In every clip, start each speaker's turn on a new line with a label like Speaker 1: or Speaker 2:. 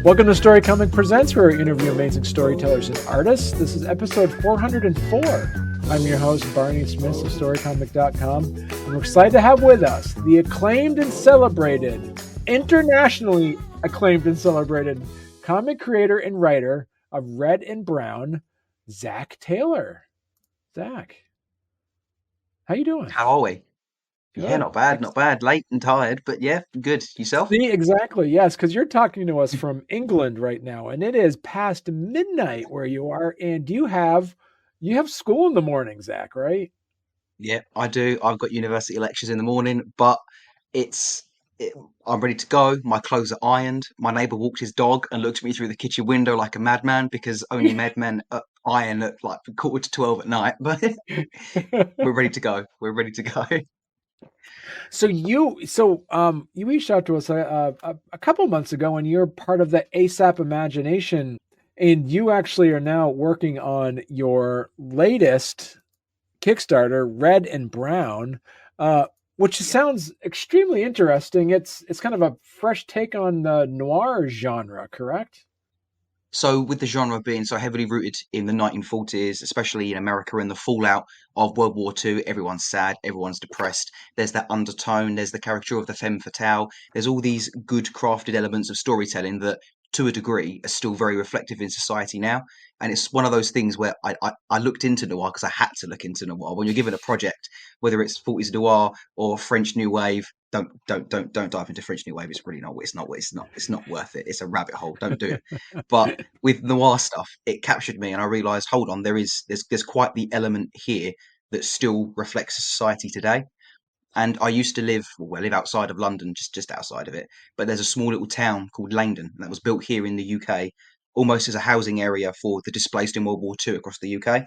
Speaker 1: Welcome to Storycomic Presents, where we interview amazing storytellers and artists. This is episode 404. I'm your host, Barney Smith of Storycomic.com, and we're excited to have with us the acclaimed and celebrated, internationally acclaimed and celebrated comic creator and writer of Red and Brown, Zach Taylor. Zach, how you doing?
Speaker 2: How are we?
Speaker 1: Good.
Speaker 2: Yeah, not bad. Late and tired, but yeah, good. Yourself?
Speaker 1: See, exactly. Yes, because you're talking to us from England right now, and it is past midnight where you are. And you have school in the morning, Zach, right?
Speaker 2: Yeah, I do. I've got university lectures in the morning, but it's it, I'm ready to go. My clothes are ironed. My neighbour walked his dog and looked at me through the kitchen window like a madman because only madmen iron at like 11:45 at night. But we're ready to go. We're ready to go.
Speaker 1: So you reached out to us a couple months ago, and you're part of the ASAP Imagination, and you actually are now working on your latest Kickstarter, Red and Brown, which sounds extremely interesting. It's kind of a fresh take on the noir genre, correct?
Speaker 2: So, with the genre being so heavily rooted in the 1940s, especially in America and the fallout of World War II, everyone's sad, everyone's depressed. There's that undertone, there's the caricature of the femme fatale. There's all these good crafted elements of storytelling that, to a degree, are still very reflective in society now. And it's one of those things where I looked into noir because I had to look into noir. When you're given a project, whether it's 40s noir or French New Wave, don't dive into French New Wave. It's really not. It's not worth it. It's a rabbit hole. Don't do it. But with noir stuff, it captured me, and I realised, hold on, there's quite the element here that still reflects society today. And I used to live outside of London, just outside of it. But there's a small little town called Langdon that was built here in the UK, almost as a housing area for the displaced in World War II across the UK.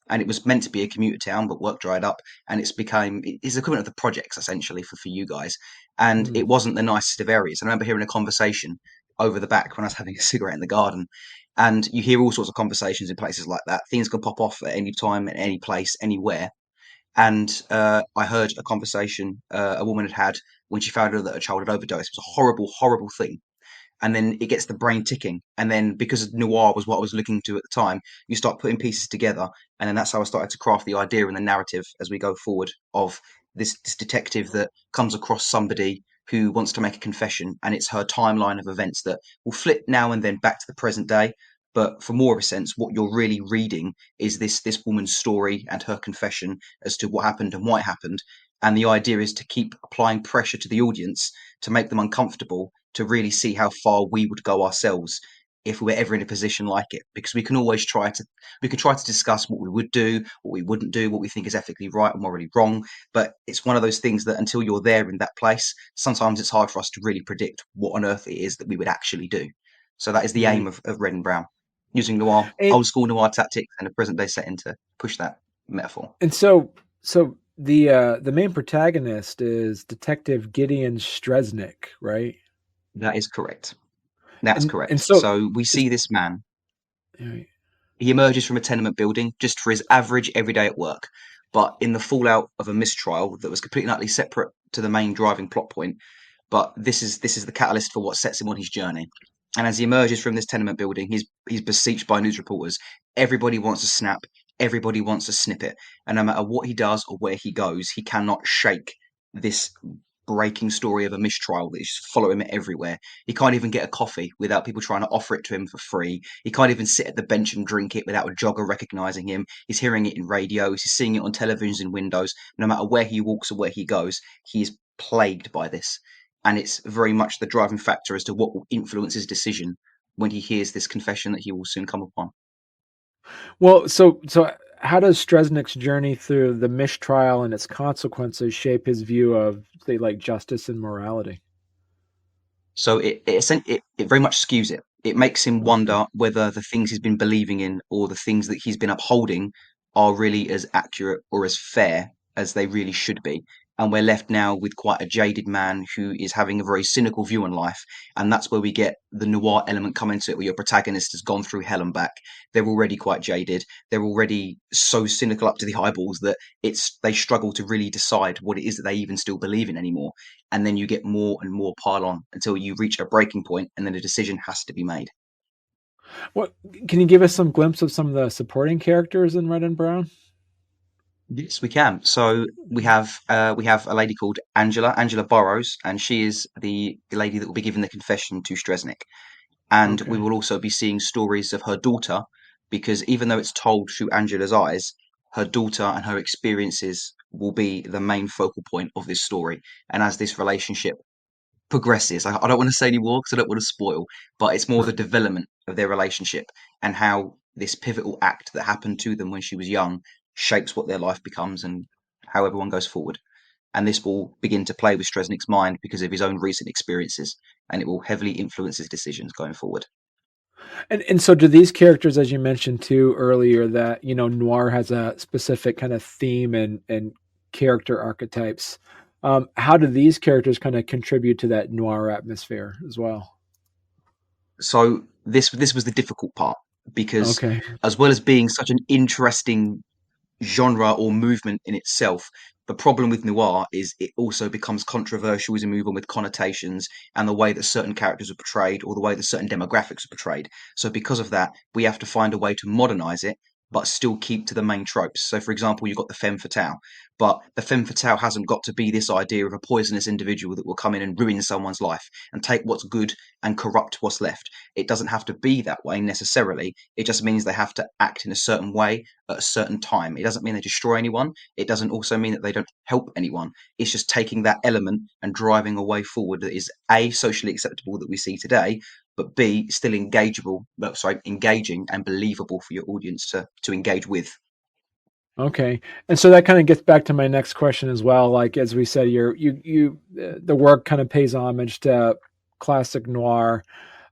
Speaker 2: And it was meant to be a commuter town, but work dried up, and it's the equivalent of the projects essentially for you guys. And
Speaker 1: Mm.
Speaker 2: it wasn't the nicest of areas. I remember hearing a conversation over the back when I was having a cigarette in the garden, and you hear all sorts of conversations in places like that. Things can pop off at any time, at any place, anywhere. And I heard a conversation a woman had when she found out that her child had overdosed. It was a horrible, horrible thing. And then it gets the brain ticking. And then because noir was what I was looking to at the time, you start putting pieces together. And then that's how I started to craft the idea and the narrative as we go forward of this detective that comes across somebody who wants to make a confession. And it's her timeline of events that will flip now and then back to the present day. But for more of a sense, what you're really reading is this woman's story and her confession as to what happened and why it happened. And the idea is to keep applying pressure to the audience to make them uncomfortable, to really see how far we would go ourselves if we were ever in a position like it. Because we could try to discuss what we would do, what we wouldn't do, what we think is ethically right and morally wrong. But it's one of those things that until you're there in that place, sometimes it's hard for us to really predict what on earth it is that we would actually do. So that is the aim
Speaker 1: Right.
Speaker 2: of Red and Brown, using noir,
Speaker 1: And
Speaker 2: old school noir tactics and a present day setting to push that metaphor.
Speaker 1: and so the main protagonist is Detective Gideon Stresnick, right?
Speaker 2: That is correct. That's
Speaker 1: And
Speaker 2: correct.
Speaker 1: so
Speaker 2: So we
Speaker 1: is
Speaker 2: see this man.
Speaker 1: right.
Speaker 2: He emerges from a tenement building just for his average everyday at work, but in the fallout of a mistrial that was completely and utterly separate to the main driving plot point. But this is the catalyst for what sets him on his journey. And as he emerges from this tenement building, he's beseeched by news reporters. Everybody wants a snap. Everybody wants a snippet. And no matter what he does or where he goes, he cannot shake this breaking story of a mistrial that is just following him everywhere. He can't even get a coffee without people trying to offer it to him for free. He can't even sit at the bench and drink it without a jogger recognizing him. He's hearing it in radios. He's seeing it on televisions and windows. No matter where he walks or where he goes, he is plagued by this. And it's very much the driving factor as to what will influence his decision when he hears this confession that he will soon come upon.
Speaker 1: Well, so how does Stresnick's journey through the mistrial and its consequences shape his view of, say, like justice and morality?
Speaker 2: So it very much skews it. It makes him
Speaker 1: Okay.
Speaker 2: wonder whether the things he's been believing in or the things that he's been upholding are really as accurate or as fair as they really should be. and we're left now with quite a jaded man who is having a very cynical view on life. And that's where we get the noir element come into it, where your protagonist has gone through hell and back. They're already quite jaded. They're already so cynical up to the eyeballs that they struggle to really decide what it is that they even still believe in anymore. And then you get more and more pile on until you reach a breaking point, and then a decision has to be made.
Speaker 1: What can you give us some glimpse of some of the supporting characters in Red and Brown?
Speaker 2: Yes, we can. So we have a lady called Angela Burrows, and she is the lady that will be giving the confession to Stresnik. And we
Speaker 1: Okay.
Speaker 2: will also be seeing stories of her daughter, because even though it's told through Angela's eyes, her daughter and her experiences will be the main focal point of this story. And as this relationship progresses, I don't want to say any more because I don't want to spoil, but it's more the development of their relationship and how this pivotal act that happened to them when she was young shapes what their life becomes and how everyone goes forward. And this will begin to play with Stresnik's mind because of his own recent experiences, and it will heavily influence his decisions going forward.
Speaker 1: And so do these characters, as you mentioned too earlier, that noir has a specific kind of theme and character archetypes. How do these characters kind of contribute to that noir atmosphere as well?
Speaker 2: So this was the difficult part because
Speaker 1: Okay.
Speaker 2: as well as being such an interesting genre or movement in itself. The problem with noir is it also becomes controversial as you move on with connotations and the way that certain characters are portrayed or the way that certain demographics are portrayed. So because of that, we have to find a way to modernize it, but still keep to the main tropes. So for example, you've got the femme fatale, but the femme fatale hasn't got to be this idea of a poisonous individual that will come in and ruin someone's life and take what's good and corrupt what's left. It doesn't have to be that way necessarily. It just means they have to act in a certain way at a certain time. It doesn't mean they destroy anyone. It doesn't also mean that they don't help anyone. It's just taking that element and driving a way forward that is A, socially acceptable that we see today, but B, still engageable, well, sorry, engaging and believable for your audience to engage with.
Speaker 1: Okay. And so that kind of gets back to my next question as well. Like as we said, the work kind of pays homage to classic noir,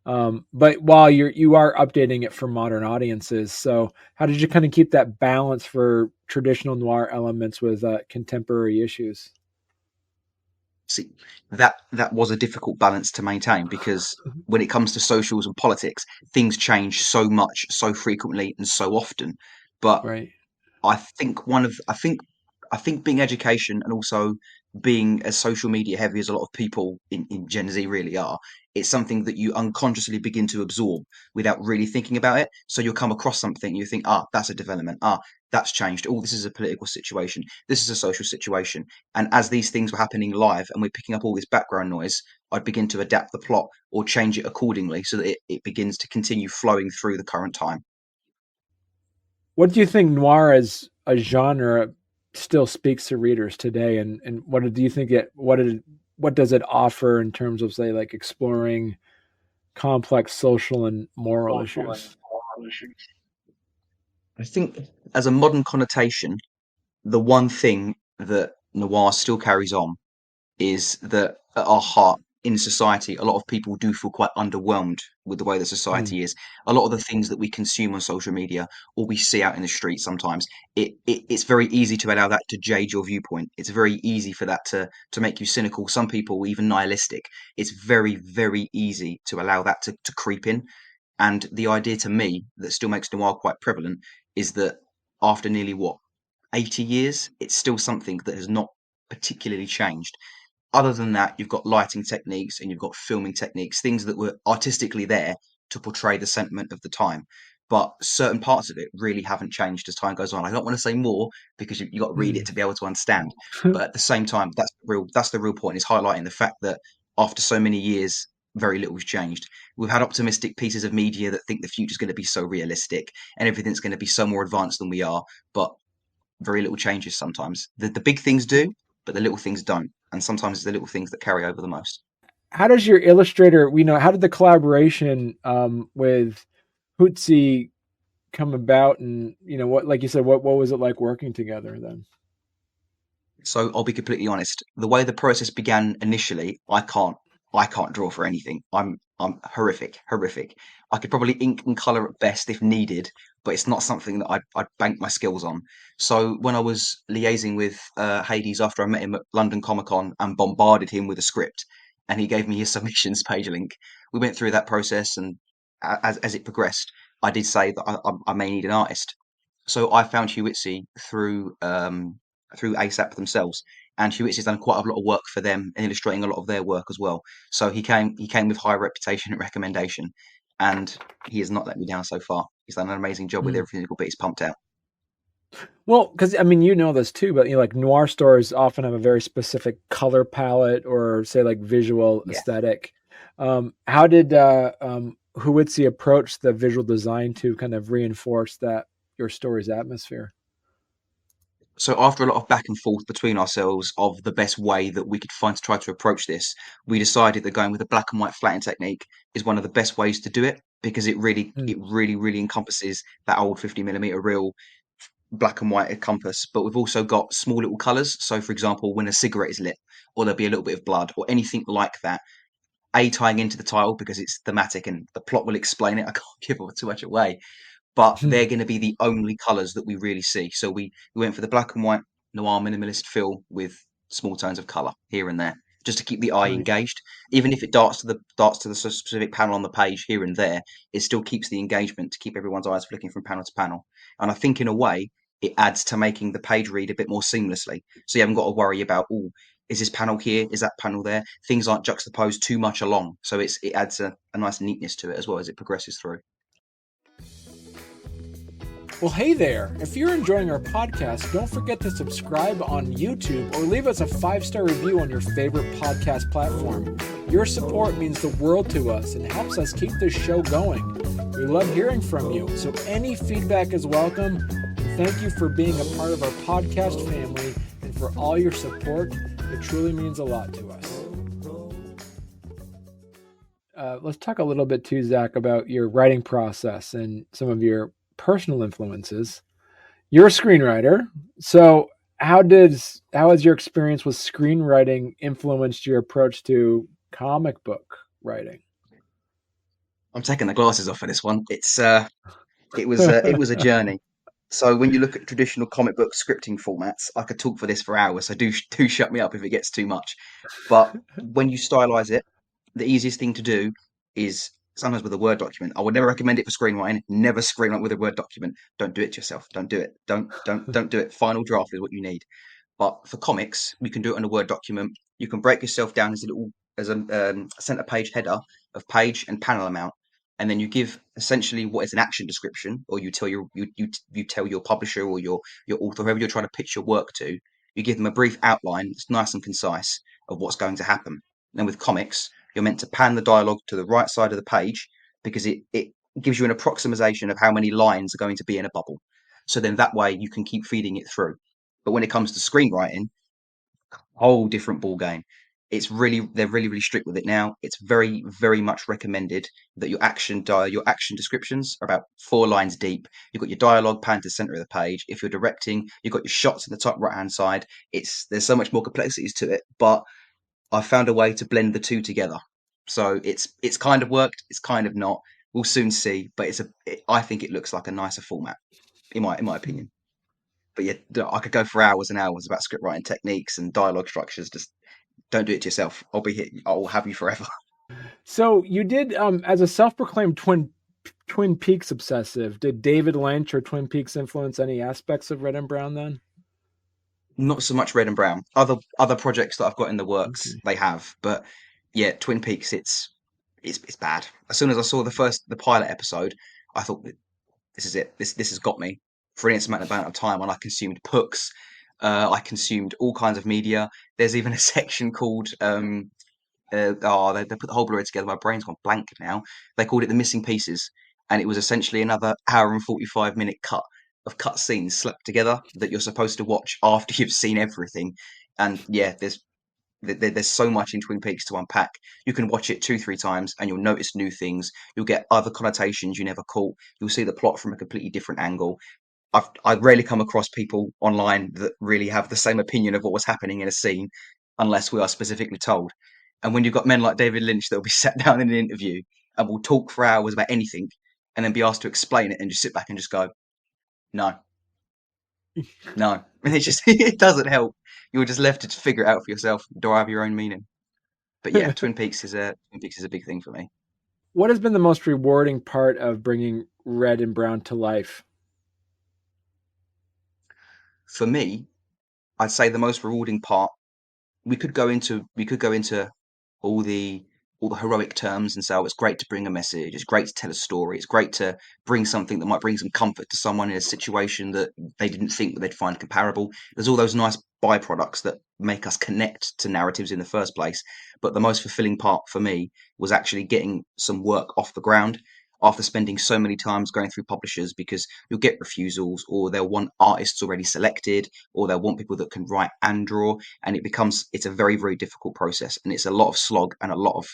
Speaker 1: but while you are updating it for modern audiences. So how did you kind of keep that balance for traditional noir elements with contemporary issues?
Speaker 2: See, that was a difficult balance to maintain because when it comes to socials and politics, things change so much, so frequently, and so often. But
Speaker 1: Right.
Speaker 2: I think one of I think being education and also being as social media heavy as a lot of people in Gen Z really are, it's something that you unconsciously begin to absorb without really thinking about it. So you'll come across something, you think, that's a development. That's changed. Oh, this is a political situation. This is a social situation. And as these things were happening live and we're picking up all this background noise, I'd begin to adapt the plot or change it accordingly so that it begins to continue flowing through the current time.
Speaker 1: What do you think noir as a genre still speaks to readers today? And do you think what does it offer in terms of say like exploring complex social and moral issues?
Speaker 2: I think as a modern connotation, the one thing that noir still carries on is that at our heart in society, a lot of people do feel quite underwhelmed with the way that
Speaker 1: Mm,
Speaker 2: society is. A lot of the things that we consume on social media or we see out in the street sometimes, it's very easy to allow that to jade your viewpoint. It's very easy for that to make you cynical. Some people even nihilistic. It's very, very easy to allow that to creep in. And the idea to me that still makes noir quite prevalent is that after nearly what 80 years, it's still something that has not particularly changed. Other than that, you've got lighting techniques and you've got filming techniques, things that were artistically there to portray the sentiment of the time. But certain parts of it really haven't changed as time goes on. I don't want to say more because you got to read it
Speaker 1: mm.
Speaker 2: to be able to understand. But at the same time, that's the real point is highlighting the fact that after so many years, very little has changed. We've had optimistic pieces of media that think the future is going to be so realistic and everything's going to be so more advanced than we are. But very little changes sometimes. The big things do, but the little things don't. And sometimes it's the little things that carry over the most.
Speaker 1: How does your illustrator, how did the collaboration with Huitzi come about? And, what, like you said, what was it like working together then?
Speaker 2: So I'll be completely honest. The way the process began initially, I can't draw for anything. I'm horrific. I could probably ink and color at best if needed, but it's not something that I'd bank my skills on. So when I was liaising with Hades after I met him at London Comic Con and bombarded him with a script, and he gave me his submissions page link, we went through that process, and as it progressed, I did say that I may need an artist. So I found Huitzi through ASAP themselves, and Huitzi's done quite a lot of work for them and illustrating a lot of their work as well. So he came with high reputation and recommendation, and he has not let me down so far. He's done an amazing job with
Speaker 1: Mm.
Speaker 2: every single bit he's pumped out.
Speaker 1: Well, because I mean, you know this too, but like noir stories often have a very specific color palette or say like visual
Speaker 2: Yeah.
Speaker 1: aesthetic. How did Huitzi approach the visual design to kind of reinforce that your story's atmosphere?
Speaker 2: So after a lot of back and forth between ourselves of the best way that we could find to try to approach this, we decided that going with a black and white flatting technique is one of the best ways to do it because
Speaker 1: Mm.
Speaker 2: it really encompasses that old 50mm reel black and white compass. But we've also got small little colours. So for example, when a cigarette is lit, or there'll be a little bit of blood, or anything like that. Tying into the title because it's thematic and the plot will explain it. I can't give too much away, but they're going to be the only colors that we really see. So we went for the black and white noir minimalist feel with small tones of color here and there, just to keep the eye
Speaker 1: Right.
Speaker 2: engaged. Even if it darts to the specific panel on the page here and there, it still keeps the engagement to keep everyone's eyes flicking from panel to panel. And I think in a way, it adds to making the page read a bit more seamlessly. So you haven't got to worry about, oh, is this panel here? Is that panel there? Things aren't juxtaposed too much along. So it adds a nice neatness to it as well as it progresses through.
Speaker 1: Well, hey there. If you're enjoying our podcast, don't forget to subscribe on YouTube or leave us a 5-star review on your favorite podcast platform. Your support means the world to us and helps us keep this show going. We love hearing from you, so any feedback is welcome. And thank you for being a part of our podcast family and for all your support. It truly means a lot to us. Let's talk a little bit too, Zach, about your writing process and some of your personal influences. You're a screenwriter, so how has your experience with screenwriting influenced your approach to comic book writing?
Speaker 2: I'm taking the glasses off for this one. It was a journey. So when you look at traditional comic book scripting formats, I could talk for this for hours. So do shut me up if it gets too much. But when you stylize it, the easiest thing to do is sometimes with a Word document. I would never recommend it for screenwriting. Never screenwrite with a Word document. Don't do it to yourself. Don't do it. Don't do it. Final draft is what you need. But for comics, you can do it on a Word document. You can break yourself down as a center page header of page and panel amount, and then you give essentially what is an action description, or you tell your publisher or your author, whoever you're trying to pitch your work to, you give them a brief outline that's nice and concise of what's going to happen. And with comics, you're meant to pan the dialogue to the right side of the page because it gives you an approximation of how many lines are going to be in a bubble. So then that way you can keep feeding it through. But when it comes to screenwriting, whole different ball game. They're really strict with it now. It's very much recommended that your action descriptions are about 4 lines deep. You've got your dialogue panned to the center of the page. If you're directing, you've got your shots in the top right hand side. There's so much more complexities to it, but I found a way to blend the two together. So it's kind of worked. It's kind of not. We'll soon see. But I think it looks like a nicer format in my opinion. But yeah, I could go for hours and hours about script writing techniques and dialogue structures. Just don't do it to yourself. I'll be here. I'll have you forever.
Speaker 1: So you did, as a self-proclaimed Twin Peaks obsessive, did David Lynch or Twin Peaks influence any aspects of Red and Brown then?
Speaker 2: Not so much Red and Brown. Other projects that I've got in the works,
Speaker 1: Okay.
Speaker 2: they have. But yeah, Twin Peaks, it's bad. As soon as I saw the pilot episode, I thought this is it. This has got me for an instant amount of time. And I consumed books. I consumed all kinds of media. There's even a section called they put the whole Blu-ray together. My brain's gone blank now. They called it the missing pieces, and it was essentially another hour and 45-minute cut of cut scenes slapped together that you're supposed to watch after you've seen everything. And yeah, there's so much in Twin Peaks to unpack. You can watch it 2-3 times, and you'll notice new things. You'll get other connotations you never caught. You'll see the plot from a completely different angle. I rarely come across people online that really have the same opinion of what was happening in a scene, unless we are specifically told. And when you've got men like David Lynch that will be sat down in an interview and will talk for hours about anything, and then be asked to explain it and just sit back and just go, no, no. And it just it doesn't help. You're just left to figure it out for yourself, derive your own meaning. But yeah, Twin Peaks is a big thing for me.
Speaker 1: What has been the most rewarding part of bringing Red and Brown to life?
Speaker 2: For me, I'd say the most rewarding part, we could go into all the all the heroic terms and say, oh, it's great to bring a message, it's great to tell a story, it's great to bring something that might bring some comfort to someone in a situation that they didn't think that they'd find comparable. There's all those nice byproducts that make us connect to narratives in the first place. But the most fulfilling part for me was actually getting some work off the ground after spending so many times going through publishers, because you'll get refusals, or they'll want artists already selected, or they'll want people that can write and draw, and it's a very, very difficult process, and it's a lot of slog and a lot of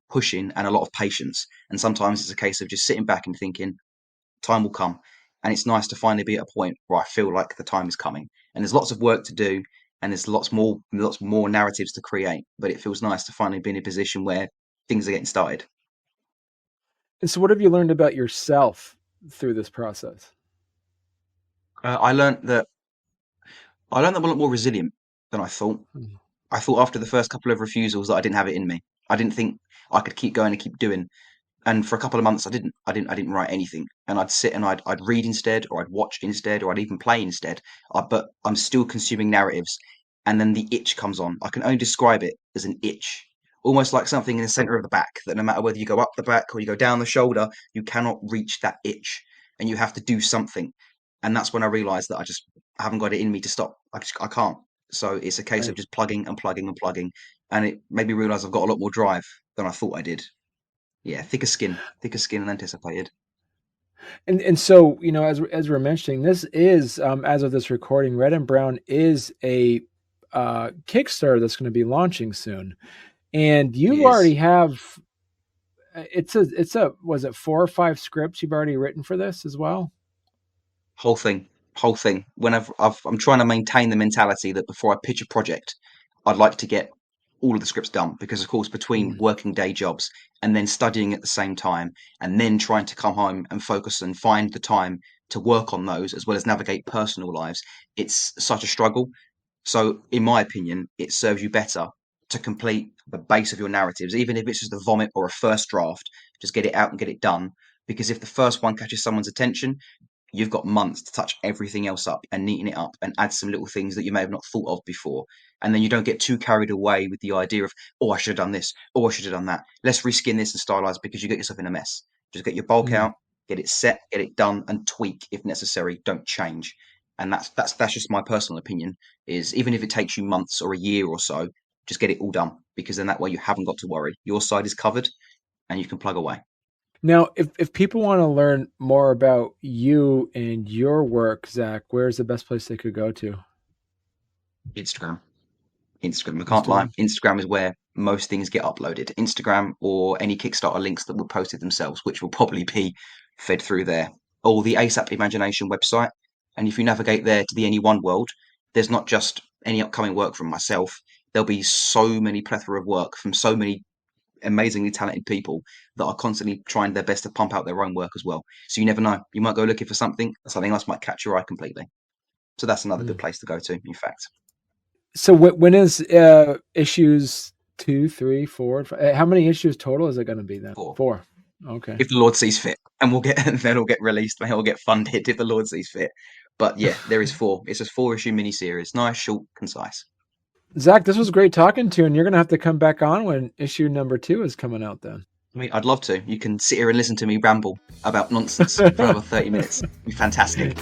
Speaker 2: pushing and a lot of patience. And sometimes it's a case of just sitting back and thinking, time will come. And it's nice to finally be at a point where I feel like the time is coming. And there's lots of work to do, and there's lots more narratives to create. But it feels nice to finally be in a position where things are getting started.
Speaker 1: And so, what have you learned about yourself through this process?
Speaker 2: Uh, I learned that I learned that I'm a lot more resilient than I thought.
Speaker 1: Mm.
Speaker 2: I thought after the first couple of refusals that I didn't have it in me. I didn't think I could keep going and keep doing. And for a couple of months, I didn't write anything, and I'd sit and I'd read instead, or I'd watch instead, or I'd even play instead. But I'm still consuming narratives, and then the itch comes on. I can only describe it as an itch, almost like something in the center of the back, that no matter whether you go up the back or you go down the shoulder, you cannot reach that itch, and you have to do something. And that's when I realized that I haven't got it in me to stop. I can't. So it's a case of
Speaker 1: Right.
Speaker 2: just plugging and plugging and plugging, and it made me realize I've got a lot more drive than I thought I did. Yeah, thicker skin than anticipated.
Speaker 1: And so, as we're mentioning, this is, as of this recording, Red and Brown is a Kickstarter that's going to be launching soon, and
Speaker 2: It
Speaker 1: you already
Speaker 2: is.
Speaker 1: have. Was it 4 or 5 scripts you've already written for this as well?
Speaker 2: Whole thing, whole thing. I'm trying to maintain the mentality that before I pitch a project, I'd like to get all of the scripts done, because, of course, between
Speaker 1: Mm.
Speaker 2: working day jobs and then studying at the same time, and then trying to come home and focus and find the time to work on those as well as navigate personal lives, it's such a struggle. So, in my opinion, it serves you better to complete the base of your narratives, even if it's just a vomit or a first draft. Just get it out and get it done. Because if the first one catches someone's attention, you've got months to touch everything else up and neaten it up and add some little things that you may have not thought of before. And then you don't get too carried away with the idea of, oh, I should have done this, oh, I should have done that. Let's reskin this and stylize, because you get yourself in a mess. Just get your bulk
Speaker 1: Mm.
Speaker 2: out, get it set, get it done, and tweak if necessary. Don't change. And that's just my personal opinion. Is even if it takes you months or a year or so, just get it all done, because then that way you haven't got to worry. Your side is covered, and you can plug away.
Speaker 1: Now, if people want to learn more about you and your work, Zach, where's the best place they could go to?
Speaker 2: Instagram. Instagram. I can't lie.
Speaker 1: Instagram.
Speaker 2: Instagram is where most things get uploaded. Instagram, or any Kickstarter links that will post it themselves, which will probably be fed through there. Or the ASAP Imagination website. And if you navigate there to the Any One world, there's not just any upcoming work from myself. There'll be so many plethora of work from so many amazingly talented people that are constantly trying their best to pump out their own work as well. So you never know. You might go looking for something, something else might catch your eye completely. So that's another good
Speaker 1: Mm.
Speaker 2: place to go to, in fact.
Speaker 1: So when is issues 2, 3, 4? How many issues total is it going to be then?
Speaker 2: Four.
Speaker 1: 4. Okay.
Speaker 2: If the Lord sees fit, and we'll get then it'll get released, and it'll get funded if the Lord sees fit. But yeah, there is four. It's a 4-issue miniseries, nice, short, concise.
Speaker 1: Zach, this was great talking to you, and you're going to have to come back on when issue number 2 is coming out then.
Speaker 2: I mean, I'd love to. You can sit here and listen to me ramble about nonsense for another 30 minutes. It'd be fantastic.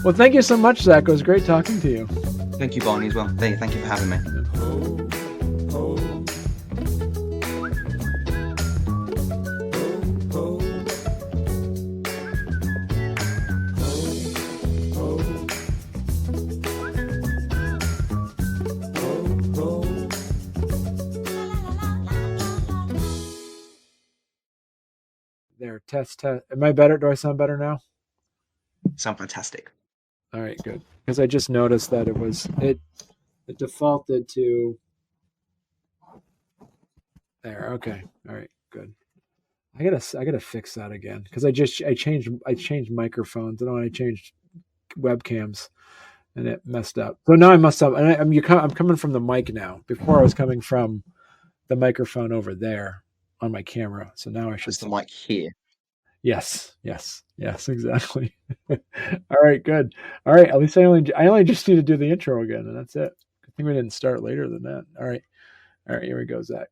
Speaker 1: Well, thank you so much, Zach. It was great talking to you.
Speaker 2: Thank you, Barney, as well. Thank you for having me.
Speaker 1: There, test. Am I better? Do I sound better now?
Speaker 2: Sound fantastic.
Speaker 1: All right, good. Because I just noticed that it defaulted to there. Okay. All right, good. I gotta fix that again because I changed microphones and I changed webcams and it messed up. So now I messed up, and I'm coming from the mic now. Before I was coming from the microphone over there on my camera. So now I should.
Speaker 2: It's the mic here.
Speaker 1: Yes, exactly. All right, good. All right, at least I only just need to do the intro again, and that's it. I think we didn't start later than that. All right, here we go, Zach.